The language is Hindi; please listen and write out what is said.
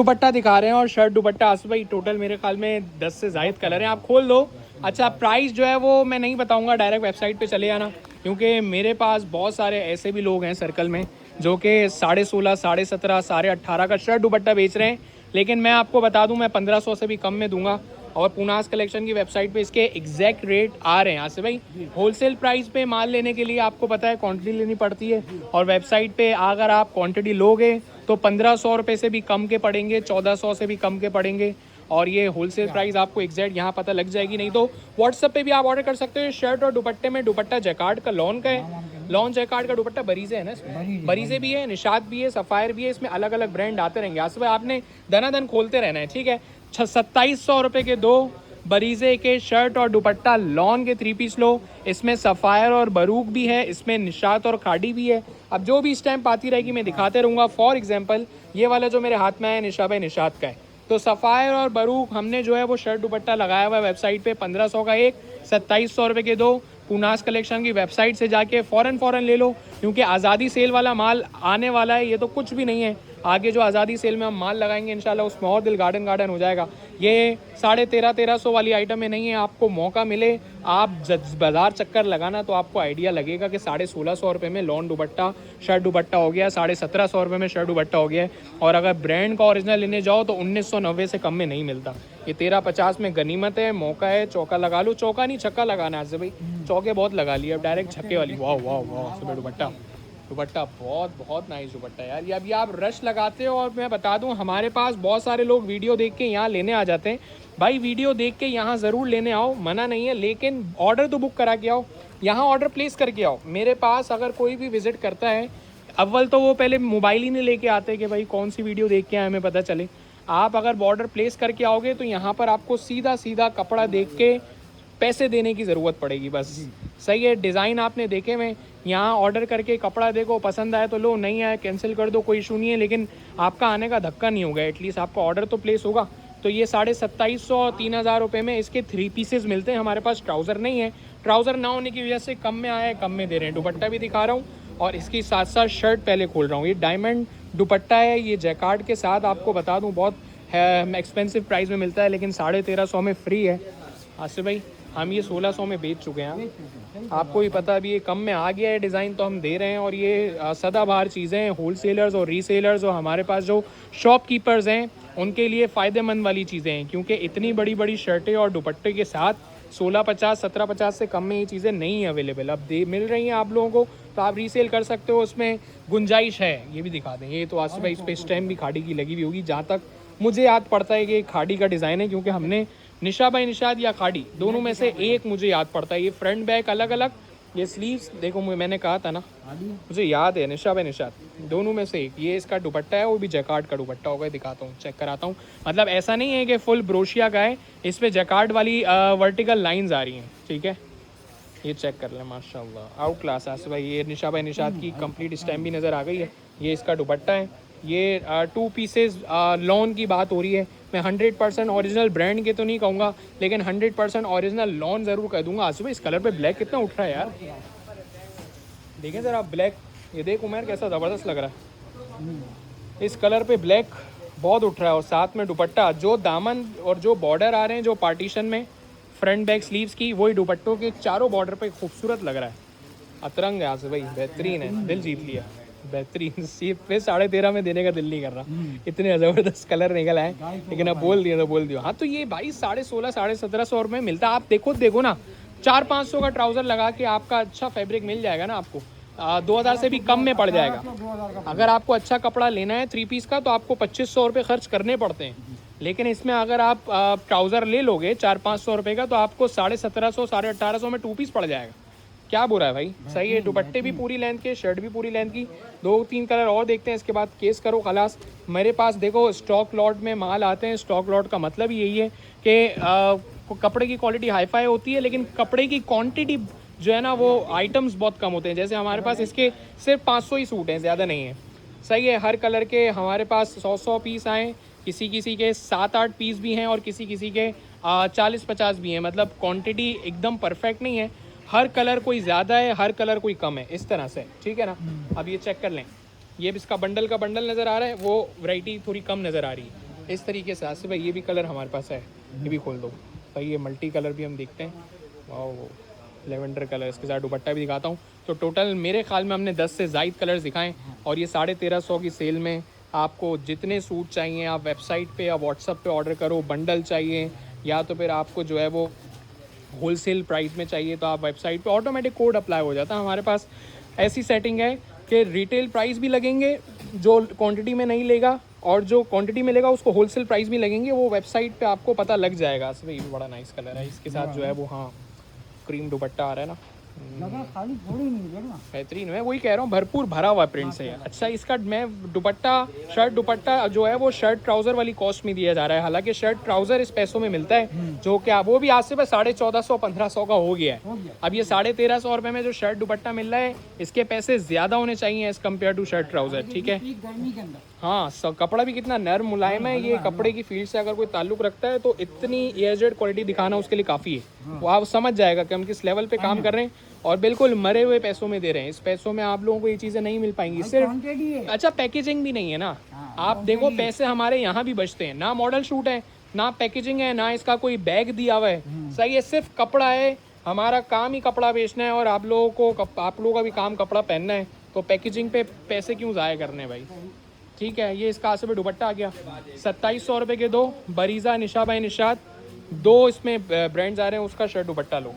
दुपट्टा दिखा रहे हैं और शर्ट दुपट्टा आसू भाई टोटल मेरे ख्याल में 10 से ज़ायद कलर हैं, आप खोल दो। अच्छा प्राइस जो है वो मैं नहीं बताऊंगा, डायरेक्ट वेबसाइट पे चले आना, क्योंकि मेरे पास बहुत सारे ऐसे भी लोग हैं सर्कल में जो कि 16.5, 17.5, 18.5 का शर्ट दुपट्टा बेच रहे हैं, लेकिन मैं आपको बता दूं मैं 1500 से भी कम में दूंगा। और पुनास कलेक्शन की वेबसाइट पे इसके एग्जैक्ट रेट आ रहे हैं आसिफ भाई। होलसेल प्राइस पे माल लेने के लिए आपको पता है क्वांटिटी लेनी पड़ती है, और वेबसाइट पे अगर आप क्वांटिटी लोगे तो 1500 रुपये से भी कम के पड़ेंगे, 1400 से भी कम के पड़ेंगे, और ये होलसेल प्राइस आपको एग्जैक्ट यहाँ पता लग जाएगी। नहीं तो व्हाट्सएप पे भी आप ऑर्डर कर सकते हो। शर्ट और दुपट्टे में दुपट्टा जैकार्ड का लॉन का है, लॉन जैकार्ड का दुपट्टा बरीजे है ना, इसमें बरीजे भी है, निशात भी है, सफ़ायर भी है, इसमें अलग अलग ब्रांड आते रहेंगे। आसिफ भाई आपने दनादन खोलते रहना है, ठीक है। 2700 रुपये के 2 बरीजे के शर्ट और दुपट्टा लॉन के 3 पीस लो। इसमें सफ़ायर और बरूक भी है, इसमें निशात और खाड़ी भी है। अब जो भी स्टैम्प आती रहेगी मैं दिखाते रहूँगा। फॉर एग्जांपल ये वाला जो मेरे हाथ में है निशा भाई निशात का है, तो सफ़ायर और बरूक हमने जो है वो शर्ट दुपट्टा लगाया हुआ है वेबसाइट पे। 1500 का एक, 2700 रुपये के 2। पुनास कलेक्शन की वेबसाइट से जाके फ़ौरन ले लो, क्योंकि आज़ादी सेल वाला माल आने वाला है। ये तो कुछ भी नहीं है, आगे जो आज़ादी सेल में हम माल लगाएंगे इंशाल्लाह उसमें और दिल गार्डन हो जाएगा। ये 1350 वाली आइटम में नहीं है, आपको मौका मिले आप बाज़ार चक्कर लगाना तो आपको आइडिया लगेगा कि 1650 रुपये में लॉन दुपट्टा शर्ट दुपट्टा हो गया, 1750 रुपये में शर्ट दुपट्टा हो गया है। और अगर ब्रांड का ओरिजिनल लेने जाओ तो 1990 से कम में नहीं मिलता। ये 1350 में गनीमत है, मौका है, चौका लगा लो। चौका नहीं छक्का लगाना है भाई, चौके बहुत लगा लिए, अब डायरेक्ट छक्के वाली। वाह वाह वाह सुबह दुपट्टा दुपट्टा बहुत नाइस दुपट्टा यार। ये अभी आप रश लगाते हो, और मैं बता दूं हमारे पास बहुत सारे लोग वीडियो देख के यहाँ लेने आ जाते हैं। भाई वीडियो देख के यहाँ ज़रूर लेने आओ, मना नहीं है, लेकिन ऑर्डर तो बुक करा के आओ, यहाँ ऑर्डर प्लेस करके आओ। मेरे पास अगर कोई भी विज़िट करता है, अव्वल तो वो पहले मोबाइल ही नहीं लेके आते कि भाई कौन सी वीडियो देख के आए हमें पता चले। आप अगर ऑर्डर प्लेस करके आओगे तो यहाँ पर आपको सीधा कपड़ा देख के पैसे देने की ज़रूरत पड़ेगी बस। सही है, डिज़ाइन आपने देखे में, यहाँ ऑर्डर करके कपड़ा देखो, पसंद आए तो लो, नहीं आए कैंसिल कर दो, कोई इशू नहीं है, लेकिन आपका आने का धक्का नहीं होगा, एटलीस्ट आपका ऑर्डर तो प्लेस होगा। तो ये 2750 3000 रुपये में इसके 3 पीसेस मिलते हैं। हमारे पास ट्राउज़र नहीं है, ट्राउज़र ना होने की वजह से कम में आया है, कम में दे रहे हैं। दुपट्टा भी दिखा रहा हूँ और इसकी साथ साथ शर्ट पहले खोल रहा हूँ। ये डायमंड दुपट्टा है, ये जैकार्ड के साथ, आपको बता दूँ बहुत है एक्सपेंसिव प्राइस में मिलता है, लेकिन 1350 में फ्री है। आसिफ भाई हम ये 1600 में बेच चुके हैं, आपको ही पता अभी ये कम में आ गया है डिज़ाइन तो हम दे रहे हैं। और ये सदाबहार चीज़ें हैं, होलसेलर्स और रीसेलर्स और हमारे पास जो शॉपकीपर्स हैं उनके लिए फ़ायदेमंद वाली चीज़ें हैं, क्योंकि इतनी बड़ी बड़ी शर्टें और दुपट्टे के साथ 1650 1750 से कम में ये चीज़ें नहीं अवेलेबल अब मिल रही हैं आप लोगों को, तो आप रीसेल कर सकते हो, उसमें गुंजाइश है। ये भी दिखा दें, ये तो आसिफ भाई इस पर स्टैम्प भी खाड़ी की लगी हुई होगी, जहाँ तक मुझे याद पड़ता है कि खाड़ी का डिज़ाइन है, क्योंकि हमने निशा भाई निशाद या खाड़ी दोनों में से एक मुझे याद पड़ता है। ये फ्रंट बैक अलग अलग, ये स्लीव्स देखो मैंने कहा था ना, मुझे याद है निशा भाई निशाद दोनों में से एक। ये इसका दुपट्टा है, वो भी जैकार्ड का दुपट्टा होगा, दिखाता हूँ चेक कराता हूँ। मतलब ऐसा नहीं है कि फुल ब्रोशिया का है, इस पर जैकार्ड वाली वर्टिकल लाइंस आ रही हैं, ठीक है। ये चेक कर लें, माशाल्लाह आउट क्लास है भाई। ये निशा भाई निशाद की कंप्लीट स्टैम्प भी नज़र आ गई है। ये इसका दुपट्टा है, ये 2 पीसेस लॉन की बात हो रही है। मैं 100% ओरिजिनल ब्रांड के तो नहीं कहूँगा, लेकिन 100% ओरिजिनल लॉन ज़रूर कह दूँगा। आसिफ इस कलर पे ब्लैक कितना उठ रहा है यार, देखें ज़रा ब्लैक, ये देख उमर कैसा ज़बरदस्त लग रहा है। इस कलर पे ब्लैक बहुत उठ रहा है, और साथ में दुपट्टा, जो दामन और जो बॉर्डर आ रहे हैं जो पार्टीशन में फ्रंट बैक स्लीव्स की, वही दुपट्टों के चारों बॉर्डर पे खूबसूरत लग रहा है। अतरंग है आसिफ भाई, बेहतरीन है, दिल जीत लिया, बेहतरीन। सिर्फ फिर 13.5 में देने का दिल नहीं कर रहा, इतने ज़बरदस्त कलर निकल आए, लेकिन अब बोल दिया तो बोल दिया। हाँ तो ये भाई 1650 1750 रुपये मिलता है। आप देखो ना, 400-500 का ट्राउज़र लगा के आपका अच्छा फैब्रिक मिल जाएगा ना आपको, 2000 से भी कम में पड़ जाएगा। अगर आपको अच्छा कपड़ा लेना है 3 पीस का तो आपको 2500 रुपये खर्च करने पड़ते हैं, लेकिन इसमें अगर आप ट्राउज़र ले लोगे 400-500 रुपये का तो आपको 1750 1850 में 2 पीस पड़ जाएगा। क्या बुरा है भाई, सही है। दुपट्टे भी पूरी लेंथ के, शर्ट भी पूरी लेंथ की। 2-3 कलर और देखते हैं, इसके बाद केस करो खलास। मेरे पास देखो स्टॉक लॉट में माल आते हैं। स्टॉक लॉट का मतलब यही है कि कपड़े की क्वालिटी हाईफाई होती है, लेकिन कपड़े की क्वांटिटी जो है ना वो आइटम्स बहुत कम होते हैं। जैसे हमारे पास इसके सिर्फ 500 ही सूट हैं, ज़्यादा नहीं है। सही है, हर कलर के हमारे पास 100 पीस आए, किसी के 7-8 पीस भी हैं और किसी के 40-50 भी हैं। मतलब क्वांटिटी एकदम परफेक्ट नहीं है, हर कलर कोई ज़्यादा है, हर कलर कोई कम है, इस तरह से, ठीक है ना। अब ये चेक कर लें, ये भी इसका बंडल का बंडल नज़र आ रहा है, वो वैरायटी थोड़ी कम नज़र आ रही है। इस तरीके से आसिफ भाई ये भी कलर हमारे पास है, ये भी खोल दो भाई। ये मल्टी कलर भी हम देखते हैं, वाह लेवेंडर कलर, इसके साथ दुपट्टा भी दिखाता हूँ। तो टोटल मेरे ख्याल में हमने 10 से ज़ायद कलर्स दिखाएं और ये 1350 की सेल में आपको जितने सूट चाहिए आप वेबसाइट पे या व्हाट्सअप पे ऑर्डर करो। बंडल चाहिए या तो फिर आपको जो है वो होलसेल प्राइस में चाहिए तो आप वेबसाइट पे ऑटोमेटिक कोड अप्लाई हो जाता है। हमारे पास ऐसी सेटिंग है कि रिटेल प्राइस भी लगेंगे जो क्वांटिटी में नहीं लेगा, और जो क्वांटिटी में लेगा उसको होलसेल प्राइस भी लगेंगे, वो वेबसाइट पे आपको पता लग जाएगा। ये भी बड़ा नाइस कलर है, इसके साथ जो है वो हाँ क्रीम दुपट्टा आ रहा है ना, खाली थोड़ी नहीं लगना। बेहतरीन है, वही कह रहा हूँ भरपूर भरा हुआ प्रिंट से है। अच्छा इसका मैं दुपट्टा शर्ट दुपट्टा जो है वो शर्ट ट्राउज़र वाली कॉस्ट में दिया जा रहा है, हालांकि शर्ट ट्राउज़र इस पैसों में मिलता है जो कि वो भी आज से बस 1450-1500 का हो गया है। अब ये 1350 रुपये में जो शर्ट दुपट्टा मिल रहा है इसके पैसे ज़्यादा होने चाहिए as compare to shirt trouser, ठीक है। गर्मी के अंदर हाँ कपड़ा भी कितना नर्म मुलायम है, ये कपड़े की फील्ड से अगर कोई ताल्लुक रखता है तो इतनी एजेड क्वालिटी दिखाना उसके लिए काफ़ी है। वो आप समझ जाएगा कि हम किस लेवल पे काम कर रहे हैं और बिल्कुल मरे हुए पैसों में दे रहे हैं। इस पैसों में आप लोगों को ये चीज़ें नहीं मिल पाएंगी सिर्फ। अच्छा पैकेजिंग भी नहीं है ना, आप देखो पैसे हमारे यहाँ भी बचते हैं ना, मॉडल शूट है ना, पैकेजिंग है ना, इसका कोई बैग दिया हुआ है, सही है, सिर्फ कपड़ा है। हमारा काम ही कपड़ा बेचना है और आप लोगों का भी काम कपड़ा पहनना है, तो पैकेजिंग पे पैसे क्यों ज़ाया करने भाई, ठीक है। ये इसका आसिफ दुपट्टा आ गया 2700 रुपये के दो, बरीज़ा निशा बाई निशात, दो इसमें ब्रांड्स आ रहे हैं, उसका शर्ट दुपट्टा लो।